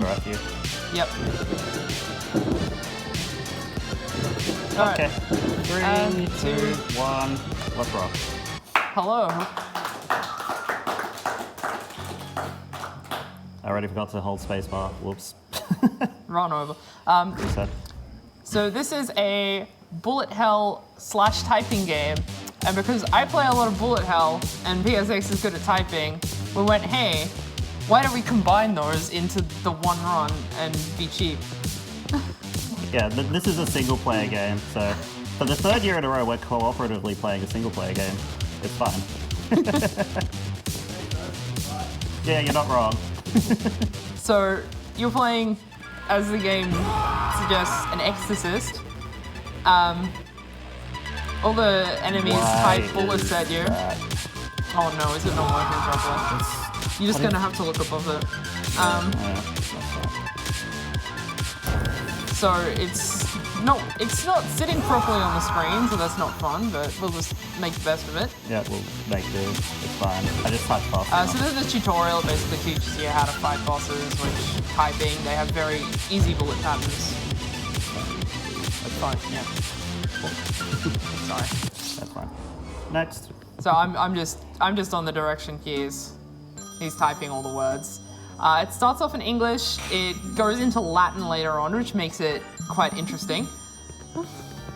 throw at you. Yep. Okay. 3, 2, 1. Let's rock. Hello. I already forgot to hold spacebar. Whoops. Run over. Reset. So this is a bullet hell / typing game, and because I play a lot of bullet hell and PSX is good at typing, we went, hey, why don't we combine those into the one run and be cheap? Yeah, this is a single player game, so for the 3rd year in a row we're cooperatively playing a single player game. It's fine. Yeah, you're not wrong. So you're playing, as the game suggests, an exorcist. All the enemies type bullets at you. Oh no, is it not working properly? You're just gonna have to look above it. So it's not sitting properly on the screen, so that's not fun, but we'll just make the best of it. Yeah, we'll make do. It's fine. I just typed fast. So this is a tutorial. It basically teaches you how to fight bosses, which typing, they have very easy bullet patterns. That's fine, yeah. Sorry. That's fine. Next. So I'm just on the direction keys. He's typing all the words. It starts off in English, it goes into Latin later on, which makes it quite interesting.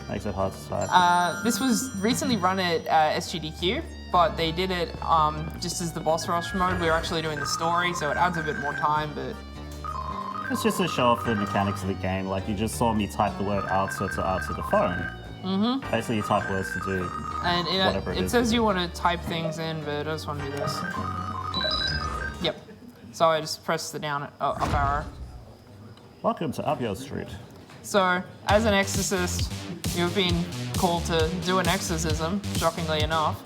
Makes it hard to type. This was recently run at SGDQ, but they did it just as the boss rush mode. We were actually doing the story, so it adds a bit more time, but... It's just to show off the mechanics of the game. Like, you just saw me type the word answer to answer the phone. Mm-hmm. Basically, you type words to do and whatever it is. It says you want to type things in, but I just want to do this. Yep. So I just press the up arrow. Welcome to Up Your Street. So, as an exorcist, you've been called to do an exorcism, shockingly enough.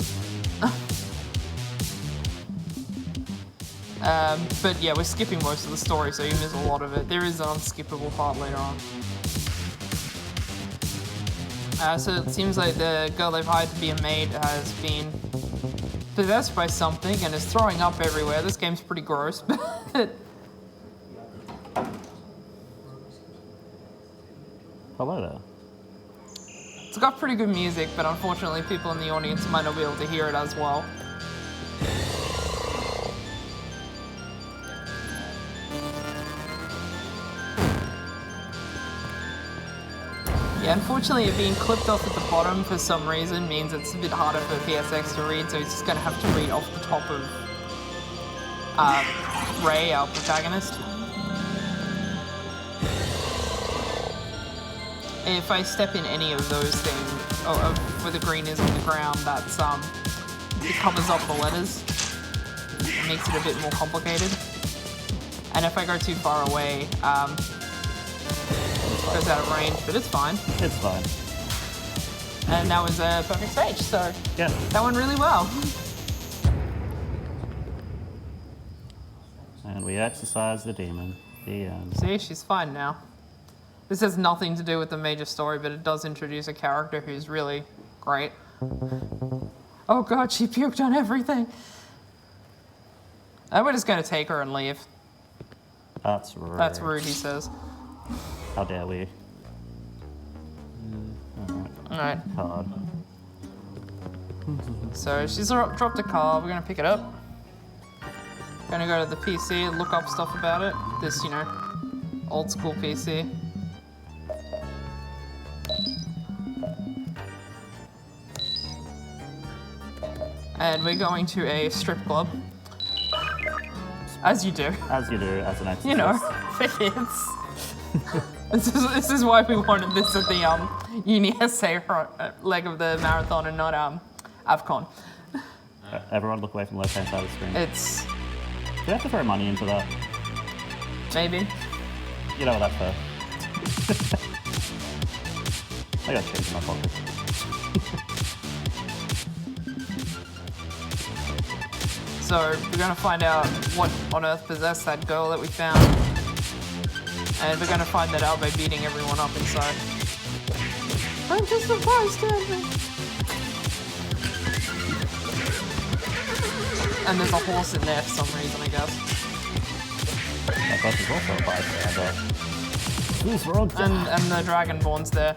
But yeah, we're skipping most of the story, so you miss a lot of it. There is an unskippable part later on. So it seems like the girl they've hired to be a maid has been possessed by something and is throwing up everywhere. This game's pretty gross, but... Hello there. It's got pretty good music, but unfortunately people in the audience might not be able to hear it as well. Yeah, unfortunately it being clipped off at the bottom for some reason means it's a bit harder for PSX to read, so he's just going to have to read off the top of Ray, our protagonist. If I step in any of those things, where the green is on the ground, that's it covers up the letters. It makes it a bit more complicated. And if I go too far away, it goes out of range, but it's fine. It's fine. And that was a perfect stage, so yeah, that went really well. And we exorcise the demon. The end. See, she's fine now. This has nothing to do with the major story, but it does introduce a character who's really great. Oh god, she puked on everything. We're just going to take her and leave. That's rude. That's rude, he says. How dare we? Alright. Card. So she's dropped a card, we're going to pick it up. Going to go to the PC, look up stuff about it. This, you know, old school PC. And we're going to a strip club. As you do. As you do, as an exorcist. You know, for kids. This is why we wanted this at the Uni Essay leg of the marathon and not AVCon. Everyone look away from the left-hand side of the screen. It's... Do we have to throw money into that? Maybe. You know what that's for. I got change in my pocket. So we're going to find out what on earth possessed that girl that we found. And we're going to find that out by beating everyone up inside. I'm just a bystander. And there's a horse in there for some reason, I guess. boss is also a bystander. Who's wrong? And the Dragonborn's there.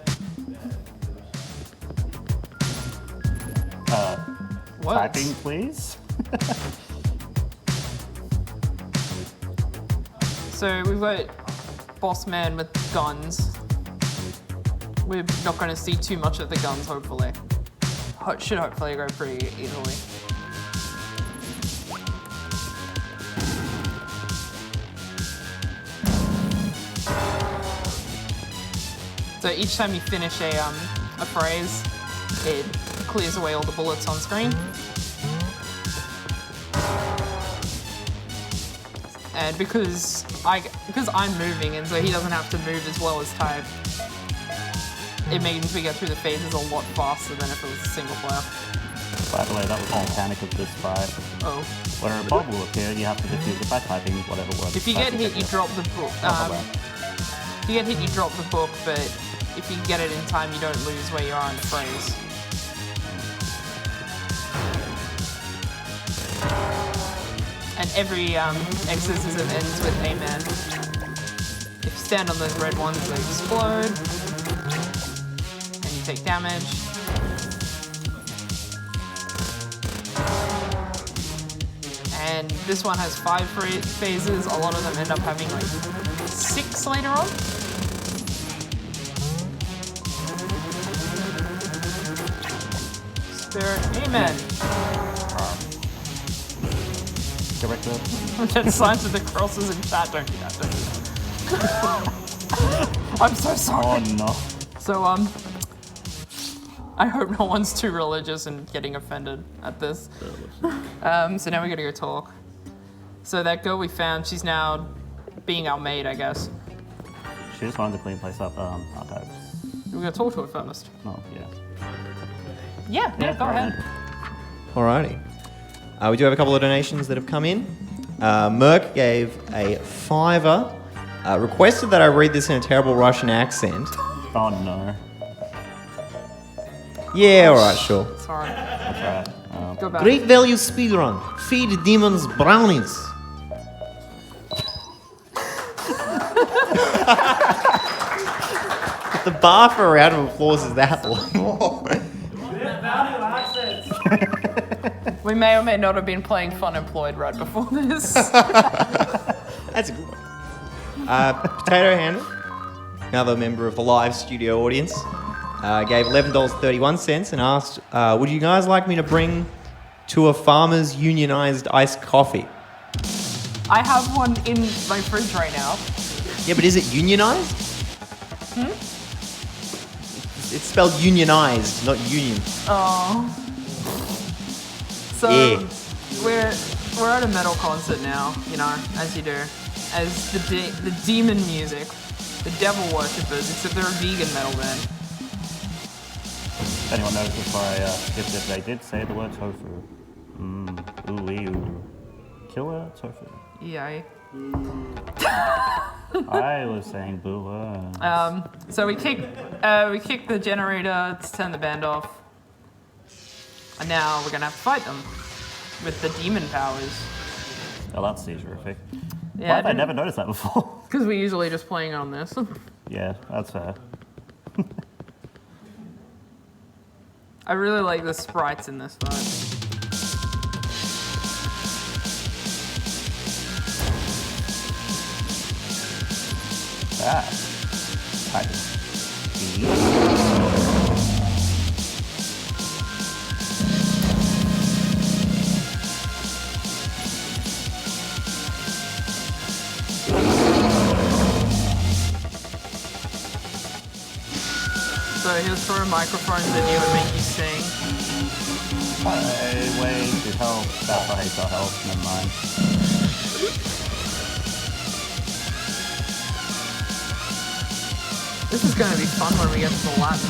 What? Typing, please. So we've got boss man with guns. We're not going to see too much of the guns, hopefully. Should hopefully go pretty easily. So each time you finish a phrase, it clears away all the bullets on screen. And because I'm moving and so he doesn't have to move as well as type, it means we get through the phases a lot faster than if it was a single player. By the way, that was the mechanic of this fight. Oh. Where a bomb will appear, you have to defuse it by typing whatever word. If you get hit, you drop the book. If you get hit, you drop the book, but if you get it in time, you don't lose where you are in the phrase. And every exorcism ends with amen. If you stand on those red ones, they explode. And you take damage. And this one has 5 phases. A lot of them end up having like 6 later on. Spirit, amen. That signs with the crosses in chat, don't do that, I'm so sorry. Oh no. So, I hope no one's too religious and getting offended at this. So now we gotta go talk. So that girl we found, she's now being our maid, I guess. She just wanted to clean place up, archives. We're gonna talk to her first. Oh, yeah. Yeah, go ahead. Alrighty. We do have a couple of donations that have come in. Merc gave a $5. Requested that I read this in a terrible Russian accent. Oh no. Yeah, alright, sure. Sorry. That's right. Go back. Great value speedrun. Feed demons brownies. The bar for a round of applause is that low. We may or may not have been playing Fun Employed right before this. That's a good one. Potato Handle, another member of the live studio audience, gave $11.31 and asked, would you guys like me to bring to a farmer's unionized iced coffee? I have one in my fridge right now. Yeah, but is it unionized? It's spelled unionized, not union. Oh. So Yeah. we're at a metal concert now, you know, as you do. As the demon music, the devil worshippers, except they're a vegan metal band. If anyone knows before I skipped it, they did say the word tofu. Ooh. Killer tofu. Yay. I was saying boo. So we kick the generator to turn the band off. And now we're gonna have to fight them with the demon powers. Oh, that's seizure-ific. Yeah, Why have I never noticed that before? Because we're usually just playing on this. Yeah, that's fair. I really like the sprites in this fight. Typing. So he'll throw microphones at you and make you sing. Way to help. That's I hate our health. Never mind. This is gonna be fun when we get to the Latin.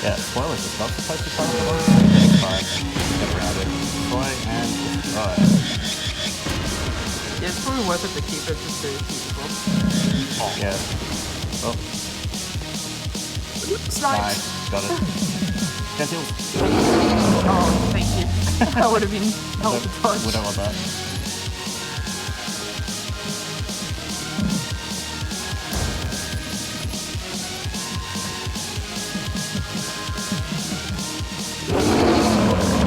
Yeah, spoilers. It's not supposed to cover the one. Fine. Never had it. Destroy and destroy. Yeah, it's probably worth it to keep it just to people. Yeah. Oh, Snipe! nice. Got it. Get healed. Oh, thank you. That would have been hell to touch. Whatever that.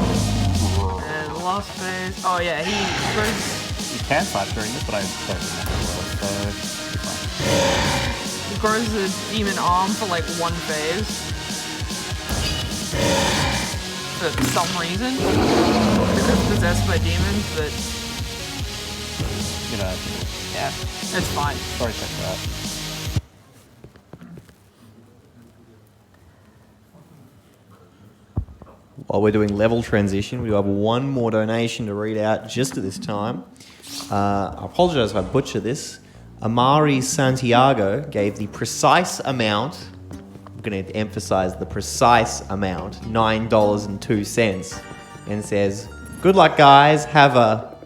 And last phase. Oh yeah, he grows. You can slash during this, but I don't remember well, so it's fine. He grows a demon arm for like one phase. For some reason. Because it's possessed by demons, but You know, yeah, it's fine. sorry, check that. While we're doing level transition, we do have one more donation to read out just at this time. I apologise if I butcher this. Amari Santiago gave the precise amount, I'm going to emphasise the precise amount, $9.02, and says, "Good luck, guys. Have a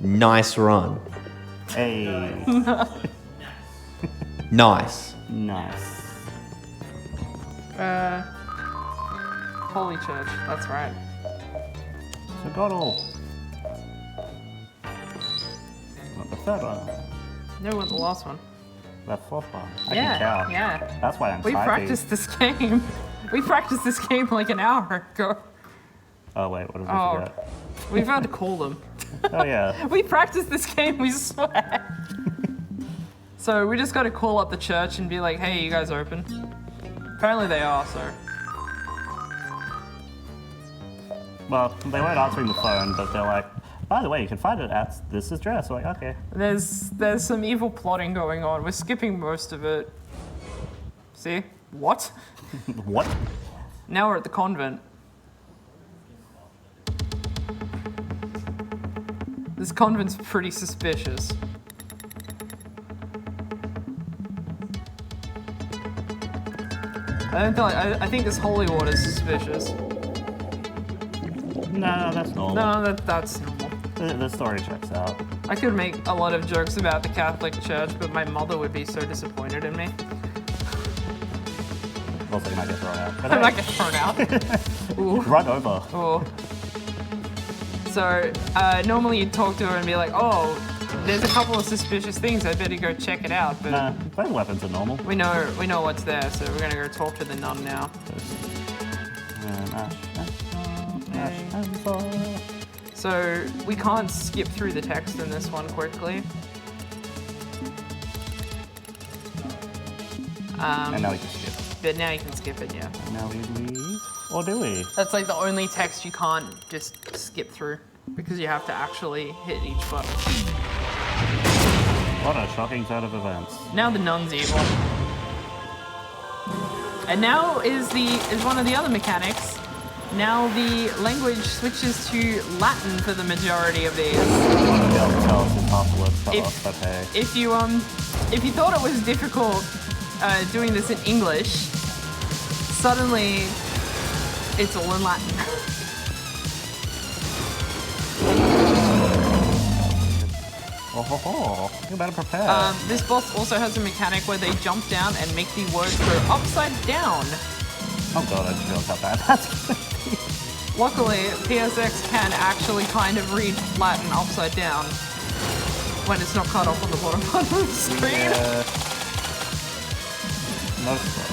nice run." Hey, Nice. nice. Holy Church, that's right. So got all. Not the third one. No, with the last one. That fourth one. I Yeah, can count. yeah. That's why I'm We typing. practiced this game. We practiced this game like an hour ago. Oh wait, what did we Oh, forget? we've had to call them. Oh yeah. We practiced this game, we swear. So we just got to call up the church and be like, hey, you guys open? Apparently they are, so. Well, they weren't answering the phone, but they're like, by the way, you can find it at this address. We're like, okay. There's some evil plotting going on. We're skipping most of it. See? What? What? Now we're at the convent. This convent's pretty suspicious. I think this holy water's suspicious. No, that's normal. No, that's normal. The story checks out. I could make a lot of jokes about the Catholic Church, but my mother would be so disappointed in me. Also, you might get thrown out. But I hey, might get thrown out. Ooh. run over. Ooh. So, normally you'd talk to her and be like, oh, there's a couple of suspicious things, I better go check it out, but Nah, both weapons are normal. we know what's there, so we're gonna go talk to the nun now. So, we can't skip through the text in this one quickly. And now we can skip. But now you can skip it, yeah. And now we leave. Or do we? That's like the only text you can't just skip through, because you have to actually hit each button. What a shocking turn of events. Now the nun's evil. And now is one of the other mechanics. Now the language switches to Latin for the majority of these. You want to be able to tell us if afterwards cut If- off, but hey. If you thought it was difficult doing this in English, suddenly it's all in Latin. Oh ho ho. You better prepare. This boss also has a mechanic where they jump down and make the words go upside down. Oh god, I just feel cut that. That's good. Luckily, PSX can actually kind of read Latin upside down when it's not cut off on the bottom part of the screen. Yeah. No stuff.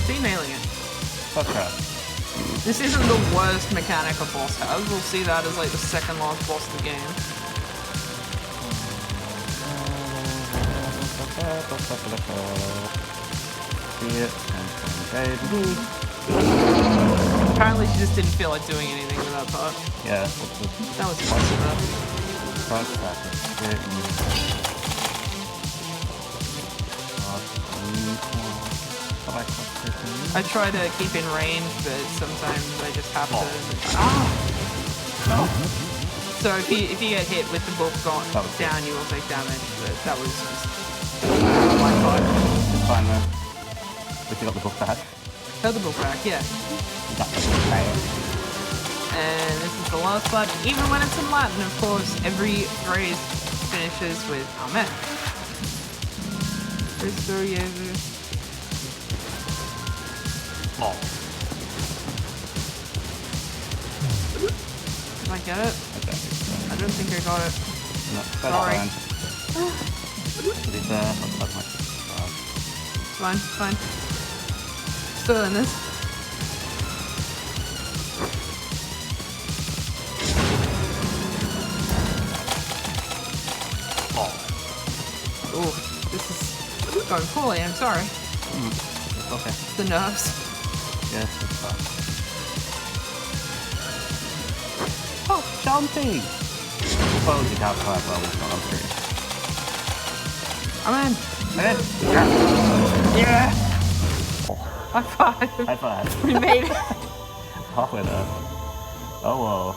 See, nailing it. That's crap. This isn't the worst mechanic a boss has. We'll see that as like the second last boss of the game. Apparently she just didn't feel like doing anything with that part. Yeah. That was close enough. I try to keep in range, but sometimes I just have to. Ah! So if you get hit with the book down, you will take damage. But that was just my part. It's fine though. If you got the book back. Got the book back, yeah. You got the book back. And this is the last part. Even when it's in Latin, of course, every phrase finishes with Amen. Christo Jesus. Oh. Did I get it? Okay. I don't think I got it. No, Sorry. to be fair, that's my It's fine, it's fine. Still in this. Oh, this is going poorly, I'm sorry. Okay. The nerves. Yeah, it's fine. Oh, jumping! Well, you can't fly well, it's not on screen. I'm in. Okay. Yeah! High five. High five. We made it. Halfway there. Oh well.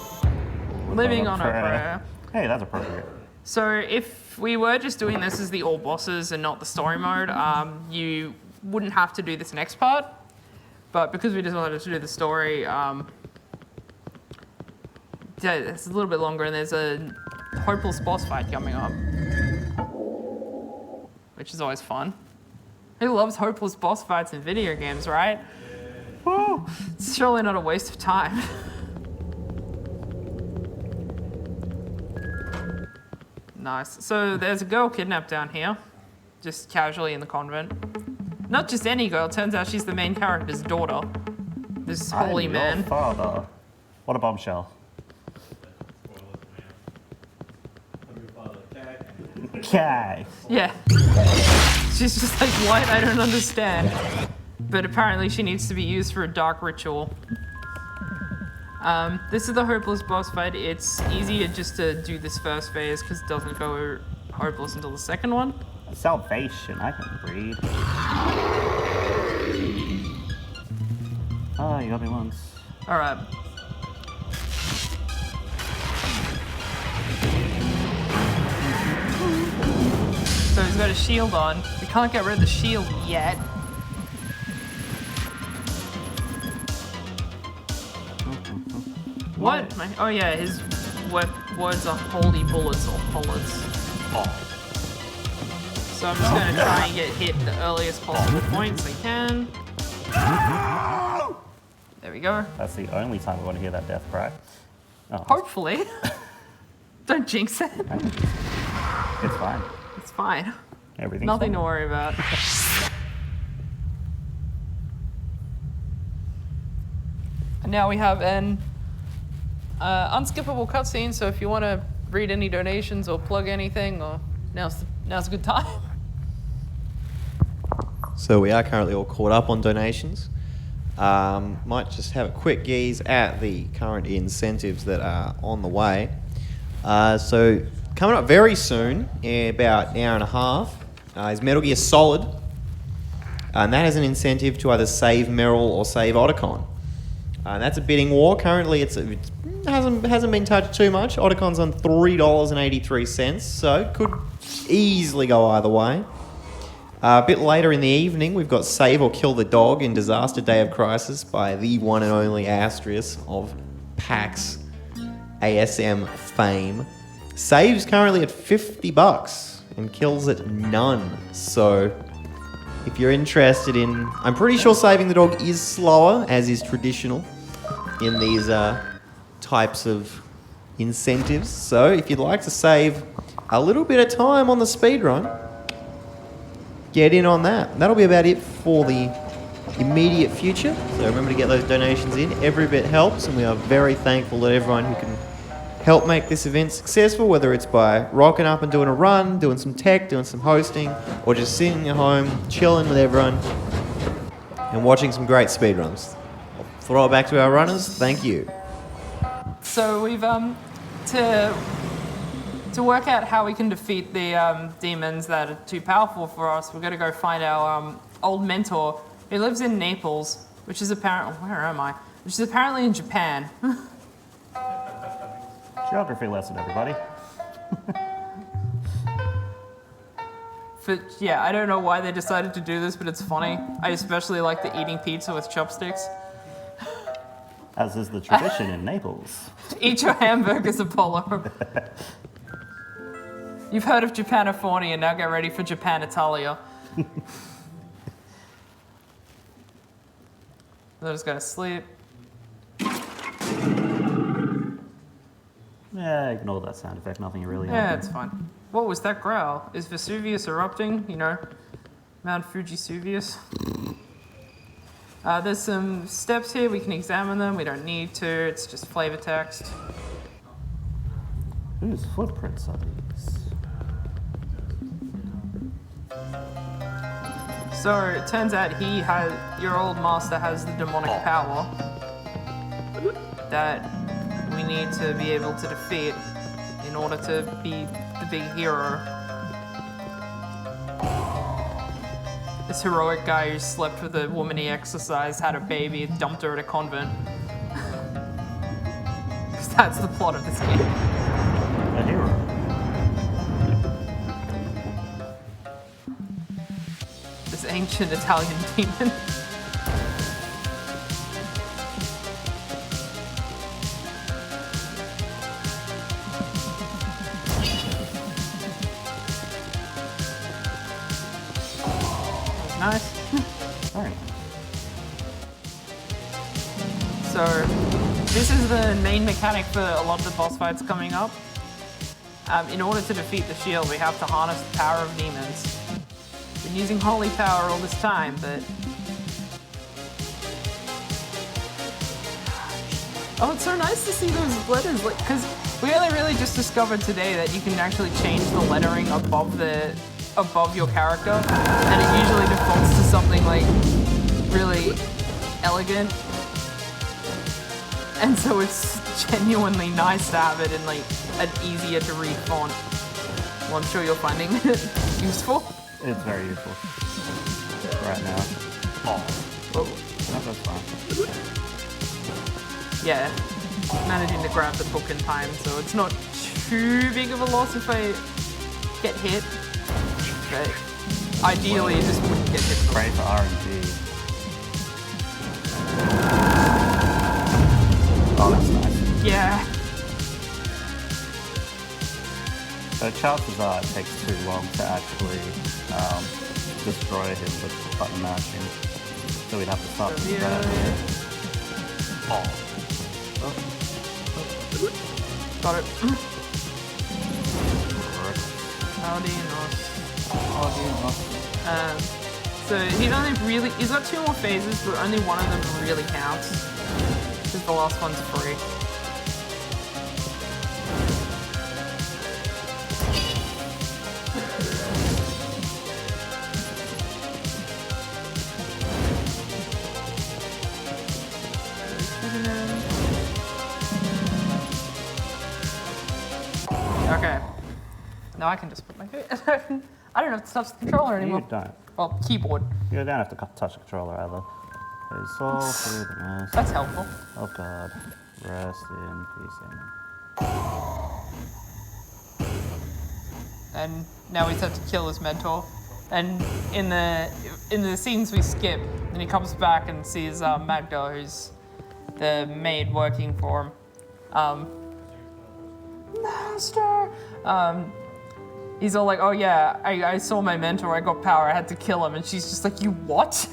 Living on a prayer. Hey, that's appropriate. So if we were just doing this as the all bosses and not the story mode, you wouldn't have to do this next part. But because we just wanted to do the story, yeah, it's a little bit longer and there's a hopeless boss fight coming up. Which is always fun. Who loves hopeless boss fights in video games, right? Woo! It's surely not a waste of time. Nice. So there's a girl kidnapped down here, just casually in the convent. Not just any girl, turns out she's the main character's daughter. This holy I'm man. your father. What a bombshell. Okay. Yeah. She's just like, what? I don't understand. But apparently she needs to be used for a dark ritual. This is the hopeless boss fight. It's easier just to do this first phase because it doesn't go hopeless until the second one. Salvation, I can read. Oh, you got me once. Alright. So he's got a shield on. We can't get rid of the shield yet. What? Oh yeah, his words are holy bullets or bullets. Oh. So I'm just gonna try and get hit the earliest possible points I can. There we go. That's the only time we want to hear that death cry. Oh, Hopefully. Don't jinx it. it's fine. It's fine. Everything's Nothing fine. to worry about. And now we have an unskippable cutscene, so if you want to read any donations or plug anything, or now's a good time. So we are currently all caught up on donations. Might just have a quick gaze at the current incentives that are on the way. So coming up very soon, in about an hour and a half, is Metal Gear Solid. And that has an incentive to either save Meryl or save Otacon. And that's a bidding war. Currently it hasn't been touched too much. Otacon's on $3.83, so it could easily go either way. A bit later in the evening, we've got Save or Kill the Dog in Disaster Day of Crisis by the one and only Astrius of PAX ASM fame. Save's currently at $50 and kills at none. So if you're interested in... I'm pretty sure saving the dog is slower, as is traditional in these types of incentives. So if you'd like to save a little bit of time on the speedrun, get in on that. That'll be about it for the immediate future. So remember to get those donations in. Every bit helps, and we are very thankful that everyone who can help make this event successful, whether it's by rocking up and doing a run, doing some tech, doing some hosting, or just sitting at home, chilling with everyone, and watching some great speedruns. I'll throw it back to our runners. Thank you. So we've to work out how we can defeat the demons that are too powerful for us, we're gonna go find our old mentor who lives in Naples, which is apparently in Japan. Geography lesson, everybody. But yeah, I don't know why they decided to do this, but it's funny. I especially like the eating pizza with chopsticks. As is the tradition in Naples. Eat your hamburgers, Apollo. You've heard of Japanifornia, now get ready for Japan Italia. They'll just go to sleep. Yeah, ignore that sound effect. Nothing really Yeah, happened. it's fine. What was that growl? Is Vesuvius erupting? You know, Mount Fujisuvius? There's some steps here. We can examine them. We don't need to. It's just flavor text. Whose footprints are these? So it turns out your old master has the demonic power that we need to be able to defeat in order to be the big hero. This heroic guy who slept with a woman he exorcised, had a baby, dumped her at a convent. Because that's the plot of this game. A hero. This ancient Italian demon. Nice. Very nice. So, this is the main mechanic for a lot of the boss fights coming up. In order to defeat the shield, we have to harness the power of demons. Been using holy power all this time, but... Oh, it's so nice to see those letters, like, because we only really just discovered today that you can actually change the lettering above your character, and it usually defaults to something like really elegant. And so it's genuinely nice to have it in like an easier to read font. Well, I'm sure you're finding it useful. It's very useful. Right now. Oh. No, that's fine. Yeah, managing to grab the book in time, so it's not too big of a loss if I get hit. But ideally, you just wouldn't get hit. Pray for RNG. Oh, that's nice. Yeah. So chances are it takes too long to actually destroy him with the button mashing. So we'd have to start from that. Oh. Got it. So he's got 2 more phases, but only one of them really counts. Because the last one's free. Okay. Now I can just put my I don't have to touch the controller anymore. You don't. Well, keyboard. You don't have to touch the controller either. It's all through the nose. That's helpful. Oh God. Rest in peace, Amen. And now we have to kill his mentor. And in the scenes we skip, and he comes back and sees Magda, who's the maid working for him. Master! He's all like, oh yeah, I saw my mentor, I got power, I had to kill him. And she's just like, you what?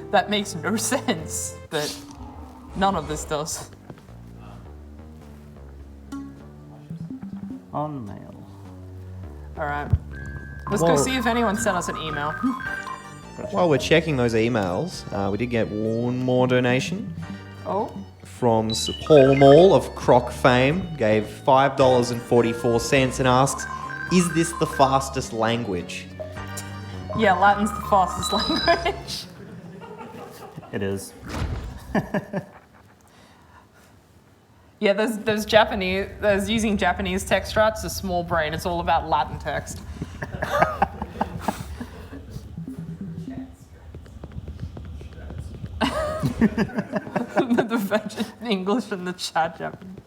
That makes no sense. But none of this does. On mail. Alright. Let's go see if anyone sent us an email. While we're checking those emails, we did get one more donation Oh? from Paul Mall of Croc fame. Gave $5.44 and asks, is this the fastest language? Yeah, Latin's the fastest language. It is. Yeah, there's using Japanese text strats, a small brain. It's all about Latin text. The Virgin English and the chat Japanese.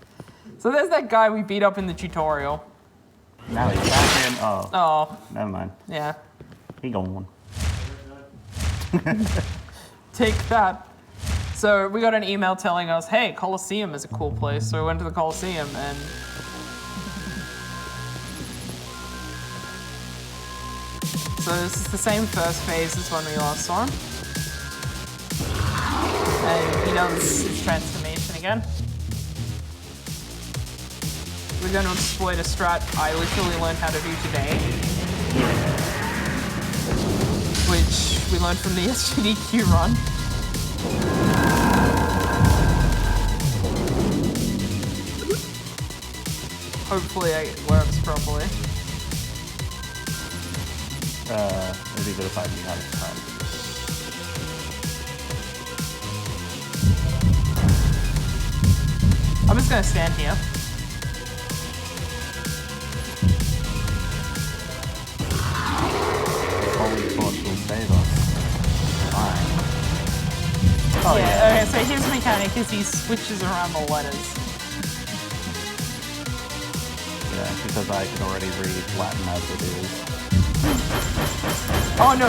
So there's that guy we beat up in the tutorial. Now he's back in. Oh, Oh, never mind. yeah. He gone. Take that. So we got an email telling us, hey, Colosseum is a cool place. So we went to the Colosseum and... So this is the same first phase as when we last saw him. And he does his transformation again. we're going to exploit a strat I literally learned how to do today. Which we learned from the SGDQ run. Hopefully it works properly. It'd be good if I knew how to type. I'm just gonna stand here. Holy torch will save us. Fine. Oh yeah. Okay, so his mechanic is he switches around the letters. Yeah, because I can already read Latin as it is. Oh no,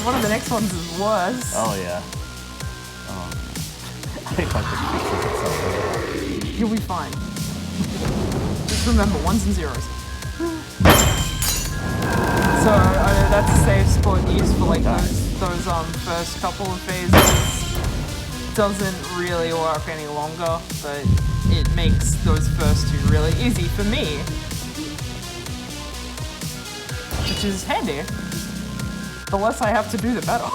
one of the next ones is worse. Oh yeah. Oh. I think I could fix it at some point. You'll be fine. Just remember, ones and zeros. So that's a safe spot used for like those first couple of phases. Doesn't really work any longer, but it makes those first two really easy for me, which is handy. The less I have to do, the better.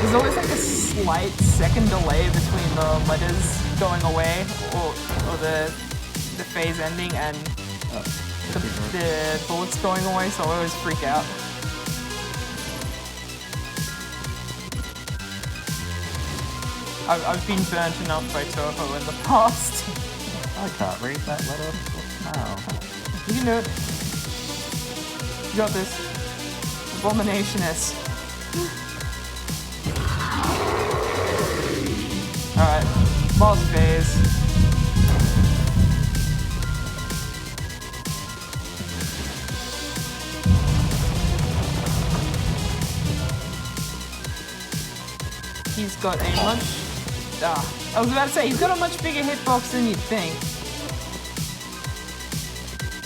There's always like a slight second delay between the letters going away or the phase ending and the bullets going away, so I always freak out. I've been burnt enough by Toho in the past. I can't read that letter. No. You can do it. You got this. Abominationist. Alright, boss phase. He's got a much... I was about to say, he's got a much bigger hitbox than you'd think.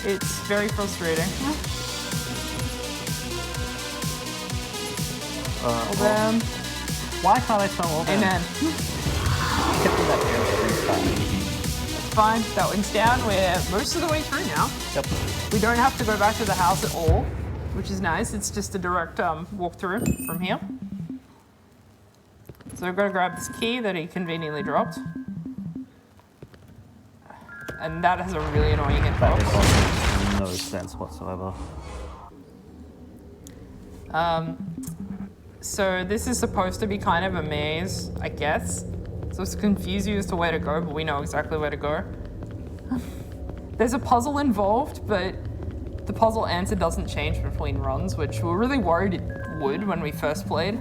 It's very frustrating. All them. Why can't I spell all them? Amen. Get me that damn screen. Fine, that one's down. We're most of the way through now. Yep. We don't have to go back to the house at all, which is nice. It's just a direct walkthrough from here. So I've got to grab this key that he conveniently dropped. And that has a really annoying That hitbox. makes no sense whatsoever. So this is supposed to be kind of a maze, I guess. So it's confuse you as to where to go, but we know exactly where to go. There's a puzzle involved, but the puzzle answer doesn't change between runs, which we were really worried it would when we first played.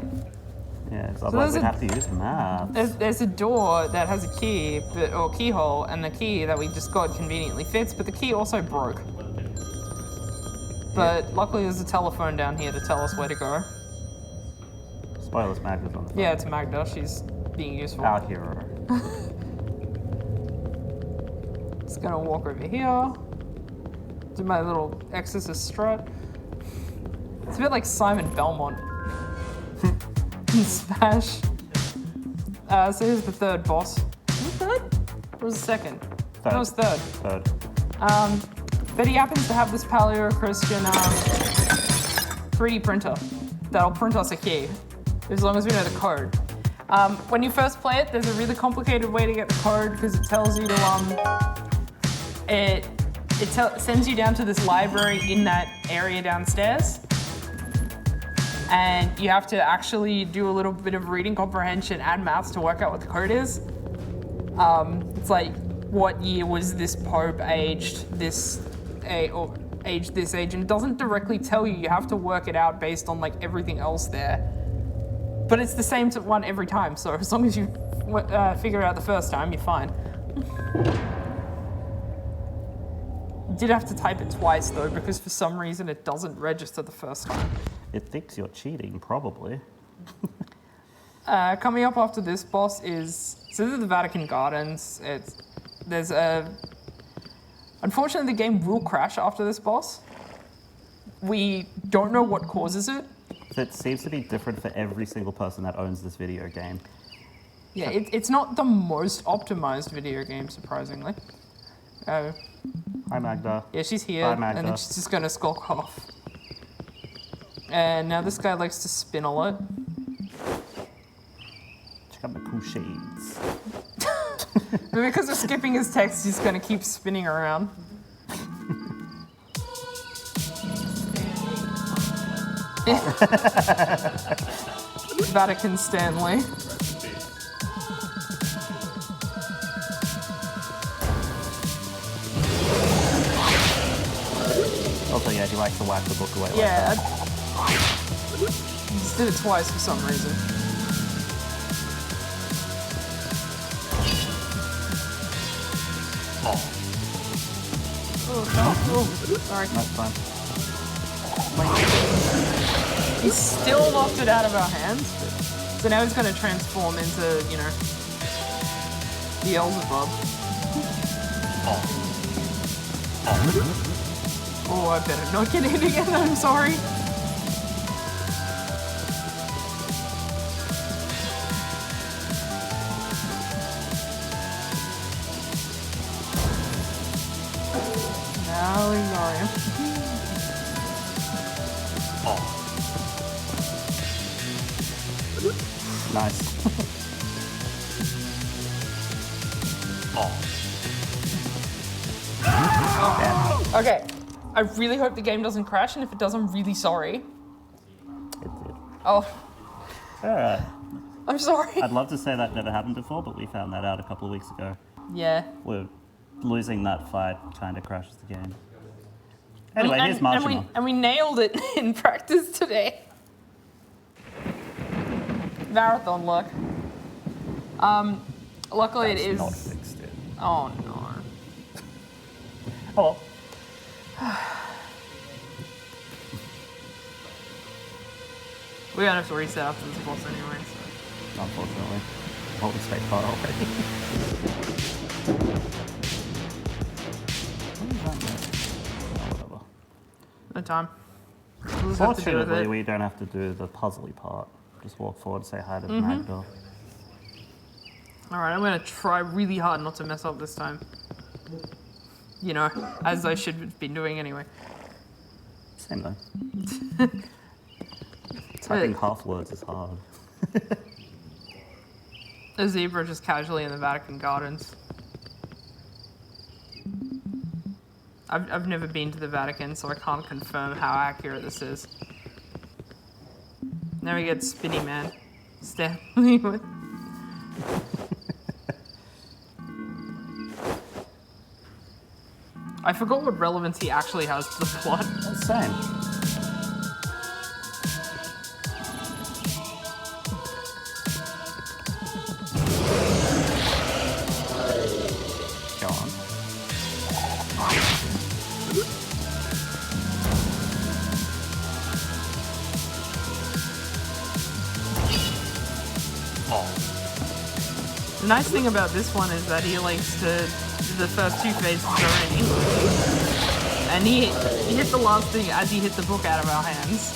Yeah, because otherwise we'd have to use maps. There's a door that has a key, or keyhole, and the key that we just got conveniently fits, but the key also broke. But luckily there's a telephone down here to tell us where to go. Spoilers, Magda's on the phone. Yeah, it's Magda. She's being useful. Our hero. Just gonna walk over here. Do my little exorcist strut. It's a bit like Simon Belmont. In Smash. So here's the third boss. Was it third? Or was it second? Third. That was third. Third. But he happens to have this Paleo-Christian 3D printer that'll print us a key, as long as we know the code. When you first play it, there's a really complicated way to get the code because it tells you to sends you down to this library in that area downstairs, and you have to actually do a little bit of reading comprehension and maths to work out what the code is. It's like, what year was this Pope aged this age, and it doesn't directly tell you. You have to work it out based on like everything else there. But it's the same one every time, so as long as you figure it out the first time, you're fine. You did have to type it twice though, because for some reason it doesn't register the first time. It thinks you're cheating, probably. Coming up after this boss is, so this is the Vatican Gardens. Unfortunately the game will crash after this boss. We don't know what causes it. It seems to be different for every single person that owns this video game. Yeah, it's not the most optimized video game, surprisingly. Oh. Hi, Magda. Yeah, she's here, Bye, Magda. and then she's just gonna skulk off. And now this guy likes to spin a lot. Check out my cool shades. But because of skipping his text, he's gonna keep spinning around. Vatican Stanley. Also, yeah, he likes to whack the book away. Yeah. Like that. He just did it twice for some reason. Oh, sorry. That's fine. He still locked it out of our hands. So now he's going to transform into, you know, Beelzebub. Oh, I better not get hit again, I'm sorry. Now ignore him. Nice. Okay, I really hope the game doesn't crash, and if it does, I'm really sorry. It did. Oh, Alright. I'm sorry. I'd love to say that never happened before, but we found that out a couple of weeks ago. Yeah. We're losing that fight kind of crashes the game. Anyway, here's Marshall. And we nailed it in practice today. Marathon luck. Luckily it is. Not fixed it. Oh no. Oh well. We don't have to reset after this boss anyway, so. Unfortunately. Hold the space bar already. Whatever. No time. We'll just have to deal with Fortunately, it. we don't have to do the puzzly part. Just walk forward, say hi to Magda. Alright, I'm gonna try really hard not to mess up this time. You know, as I should have been doing anyway. Same though. Typing half words is hard. A zebra just casually in the Vatican Gardens. I've never been to the Vatican, so I can't confirm how accurate this is. Now we get Spinny Man. Stanley with. I forgot what relevance he actually has to the plot. Same. Go on. The nice thing about this one is that he likes to. The first two phases are in English. And he hit the last thing as he hit the book out of our hands.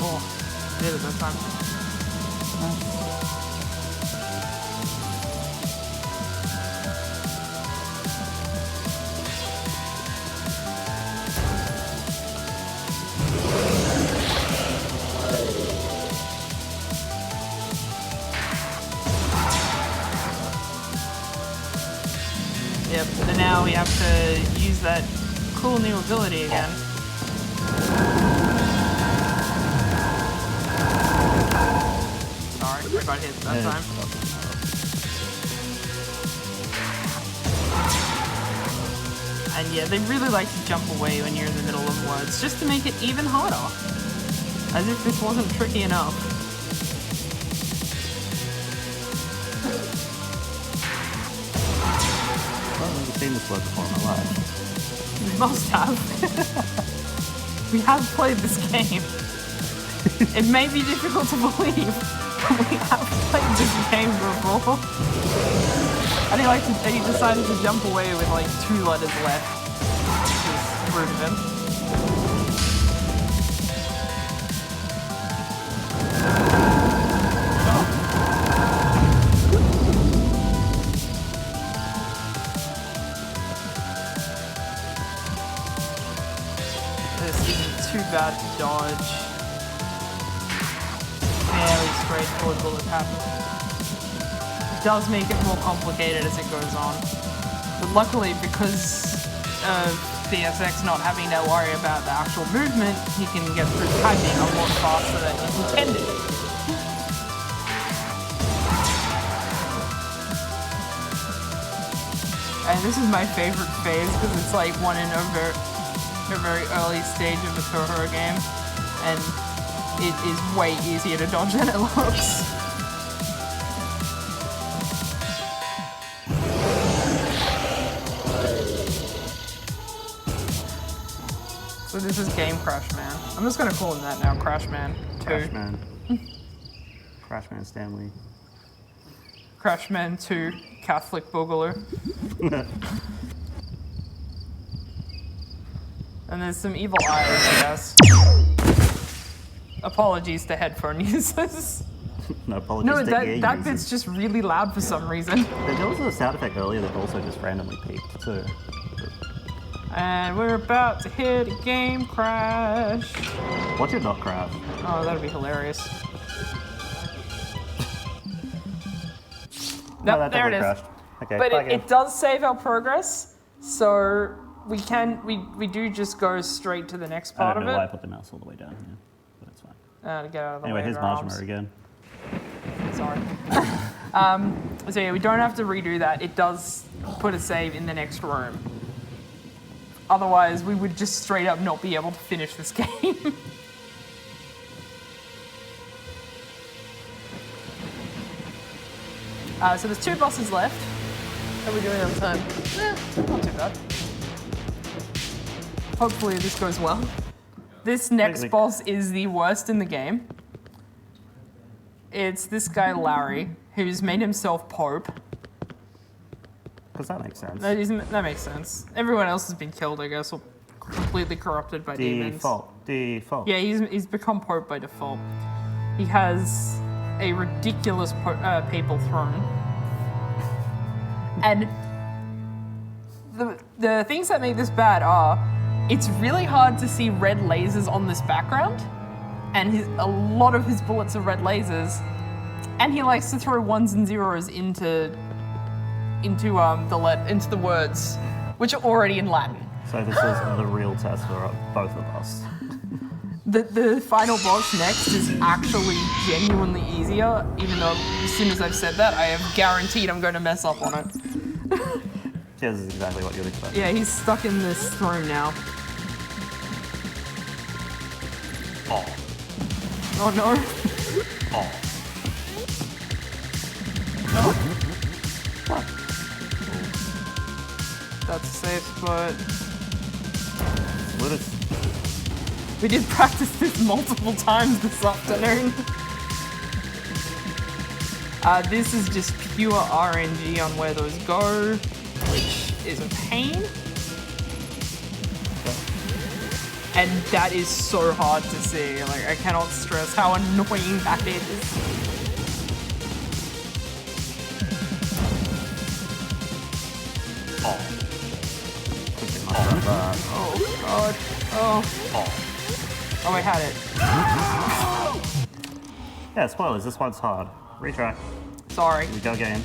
Oh, did it this time. Yep, and now we have to use that cool new ability again. Sorry, I got hit that time. And yeah, they really like to jump away when you're in the middle of words, just to make it even harder. As if this wasn't tricky enough. I've seen this word before in my life. We must have. We have played this game. It may be difficult to believe, but we have played this game before. And he decided to jump away with like 2 letters left. Which is rude of him. This isn't too bad to dodge. Fairly straightforward bullet pattern. It does make it more complicated as it goes on. But luckily, because of psx not having to worry about the actual movement, he can get through typing a lot faster than he intended. And this is my favorite phase because it's like one in a very early stage of the Toho game, and it is way easier to dodge than it looks. So this is Game Crash Man. I'm just gonna call him that now, Crash Man 2. Crash Man. Crash Man Stanley. Crash Man 2, Catholic Boogaloo. And there's some evil eyes, I guess. Apologies to headphone users. No apologies No, to that users. bit's just really loud for some reason. There was a sound effect earlier that also just randomly peaked too. And we're about to hit a game crash. Watch it not crash. Oh, that'd be hilarious. No, Nope, that there it definitely is. crashed. Okay, But bye it again. does save our progress, so we do just go straight to the next I part don't of know why I it. put the mouse all the way down here, but it's fine. To get out of the Anyway, way here's of our arms. Marshmallow again. Sorry. So yeah, we don't have to redo that. It does put a save in the next room. Otherwise, we would just straight up not be able to finish this game. So there's 2 bosses left. How are we doing on time? Not too bad. Hopefully this goes well. This next Wait. boss is the worst in the game. It's this guy Larry, who's made himself Pope. Because that makes sense. That makes sense. Everyone else has been killed, I guess, or completely corrupted by demons. Default. Yeah, he's become Pope by default. He has a ridiculous papal throne. And the things that make this bad are, it's really hard to see red lasers on this background, and a lot of his bullets are red lasers, and he likes to throw 1s and 0s into the words, which are already in Latin. So this is the real test for both of us. The final boss next is actually genuinely easier, even though as soon as I've said that, I am guaranteed I'm going to mess up on it. Yeah, this is exactly what you'd expect. Yeah, he's stuck in this throne now. Oh. Oh no. Oh. What? That's a safe spot. What is... We did practice this multiple times this afternoon. This is just pure RNG on where those go, which is a pain. And that is so hard to see. Like, I cannot stress how annoying that is. Oh. Oh god. Oh. Oh, I had it. Yeah, spoilers, this one's hard. Retry. Sorry. We go again.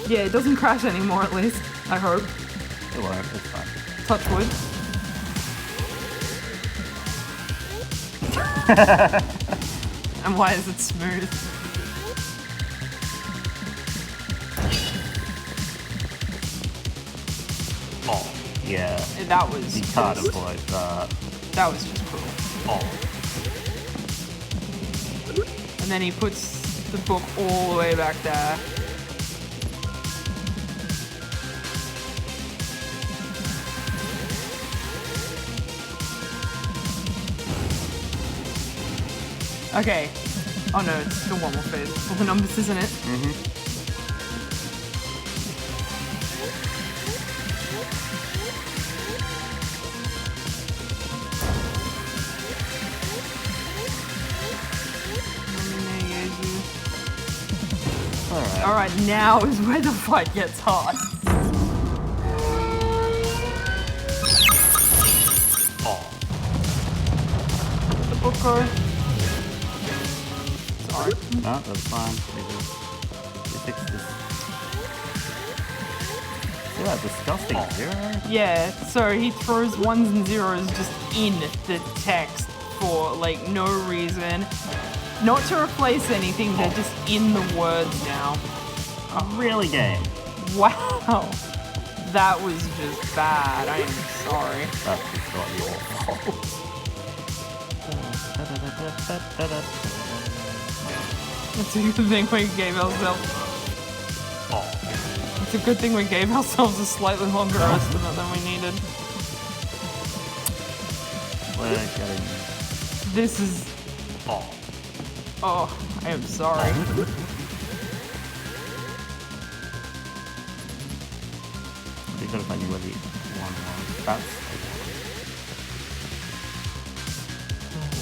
Yeah, it doesn't crash anymore at least. I hope. It won't, it's fine. Touch wood. And why is it smooth? Oh. Yeah. That was You can't just, avoid that. that was just cool. Oh. And then he puts the book all the way back there. Okay. Oh no, it's still one more phase. All the numbers, isn't it? Alright, now is where the fight gets hard. The book go. Sorry. No, that's fine. We fixed this. See that disgusting zero? Yeah, so he throws ones and zeros just in the text for like no reason. Not to replace anything, they're just in the words now. Really game. Wow. That was just bad. I am sorry. That's just not your fault. It's a good thing we gave ourselves. It's a good thing we gave ourselves a slightly longer estimate than we needed. We're getting. This is. Oh, I am sorry. You could have done really one. That's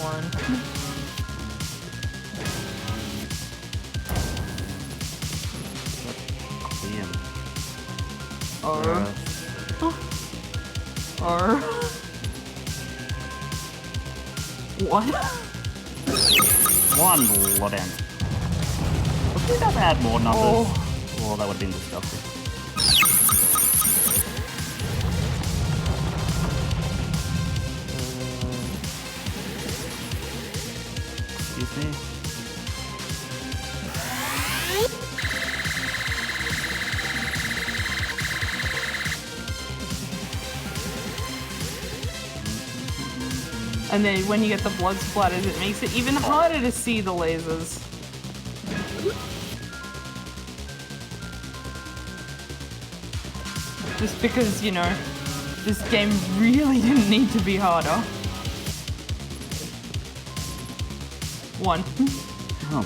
One. clean. Or. What? One blood end. If we never had more numbers, oh, that would have been disgusting. Excuse me? And then when you get the blood splatters, it makes it even harder to see the lasers. Just because, you know, this game really didn't need to be harder. One. Oh.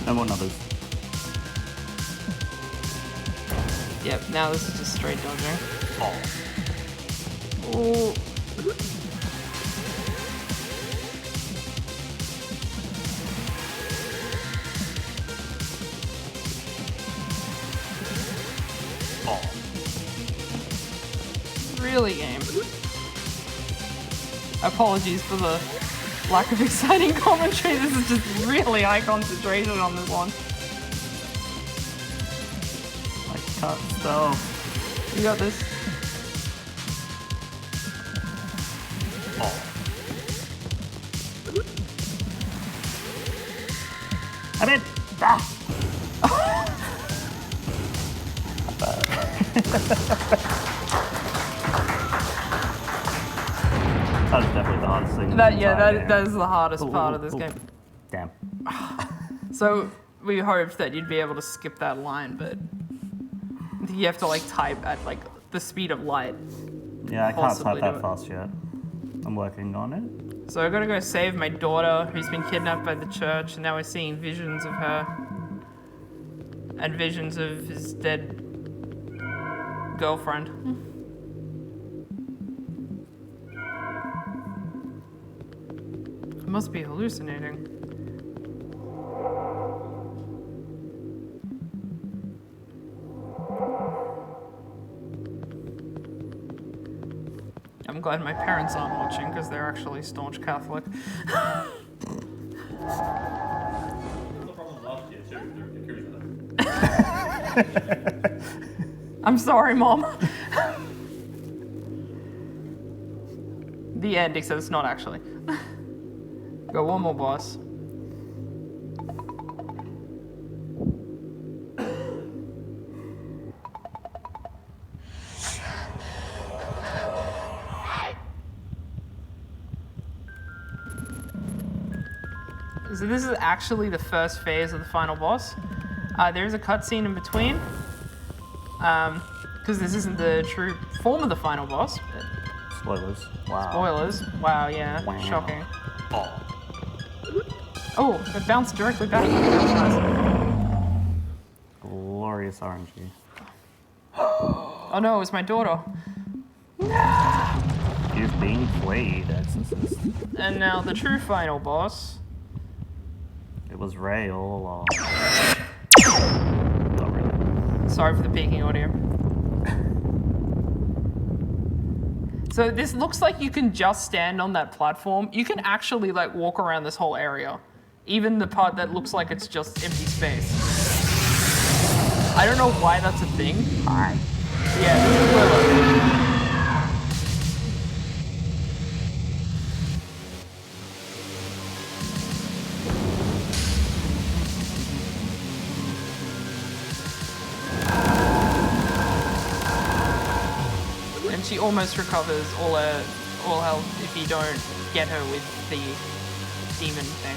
No more numbers. Yep, now this is just straight dodging. Oh. Really, game. Apologies for the lack of exciting commentary. This is just really high concentration on this one. Cut stuff. You got this. I'm in. Ah. That is definitely the hardest thing. That is the hardest part of this game. Damn. So we hoped that you'd be able to skip that line, but you have to like type at like the speed of light. Yeah, I can't type that it. fast yet. I'm working on it. So I gotta go save my daughter who's been kidnapped by the church, and now we're seeing visions of her. And visions of his dead girlfriend. I must be hallucinating. I'm glad my parents aren't watching because they're actually staunch Catholic. I'm sorry, Mom. The end, except it's not actually. Go one more boss. So this is actually the first phase of the final boss. There is a cutscene in between, because this isn't the true form of the final boss. Spoilers. Wow. Spoilers. Wow, yeah. Wow. Shocking. Oh, it bounced directly back. That's nice. Glorious RNG. Oh no, it was my daughter. You've being played, Textorcist. And now the true final boss. It was Ray all along. Not really. Sorry for the peaking audio. So this looks like you can just stand on that platform. You can actually like walk around this whole area. Even the part that looks like it's just empty space. I don't know why that's a thing. Hi. Yeah, this is Willow. And she almost recovers all health if you don't get her with the demon thing.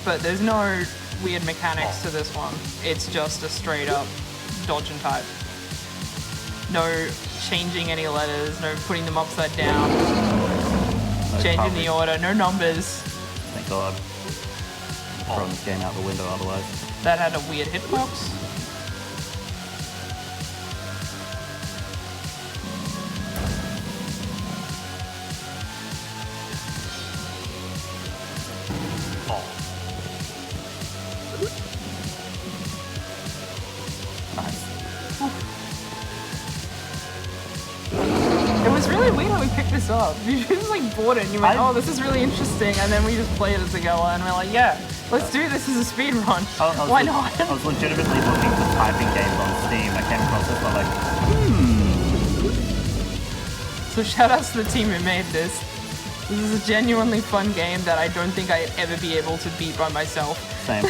But there's no weird mechanics to this one. It's just a straight up dodge and type. No changing any letters, no putting them upside down, changing the order, no numbers. Thank God. Throwing this game out the window otherwise. That had a weird hitbox. It was really weird how we picked this up. You just like bought it and you went, oh, this is really interesting. And then we just played it together and we're like, yeah, let's do this as a speed run. Why not? I was legitimately looking for typing games on Steam. I came across this one like, So shout outs to the team who made this. This is a genuinely fun game that I don't think I'd ever be able to beat by myself. Same.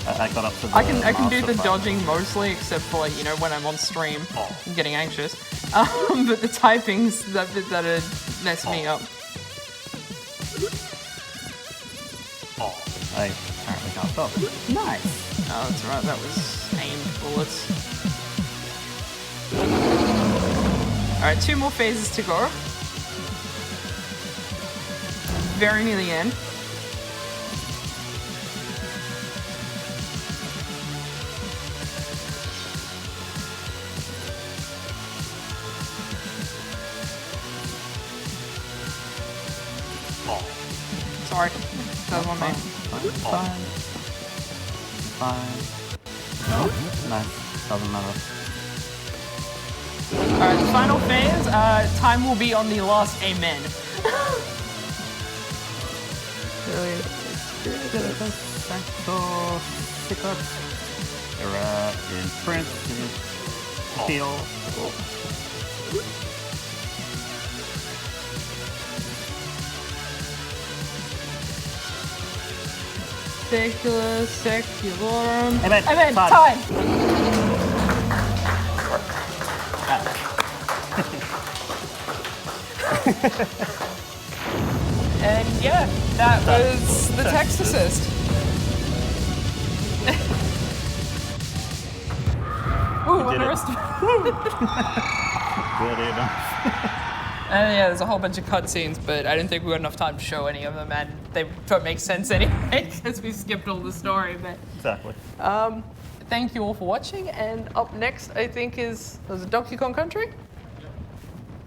I got up to the I can do master the fight. dodging mostly, except for like, you know, when I'm on stream, I'm getting anxious. But the typings that'd mess me up. I apparently can't stop. Nice. Oh, that's right, that was aimed bullets. Alright, 2 more phases to go. Very near the end. Sorry, that was on me. Fine. Nice. Doesn't matter. Alright, the final phase, time will be on the last amen. Error in print. Feel. Secularum. Amen. Time. And yeah, that was the Textorcist. Ooh, what did the it. rest of Good enough. And yeah, there's a whole bunch of cutscenes, but I didn't think we had enough time to show any of them, and they don't make sense anyway, because we skipped all the story. But Exactly. thank you all for watching, and up next, I think is Donkey Kong Country?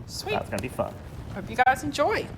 Sweet. That's gonna be fun. Hope you guys enjoy.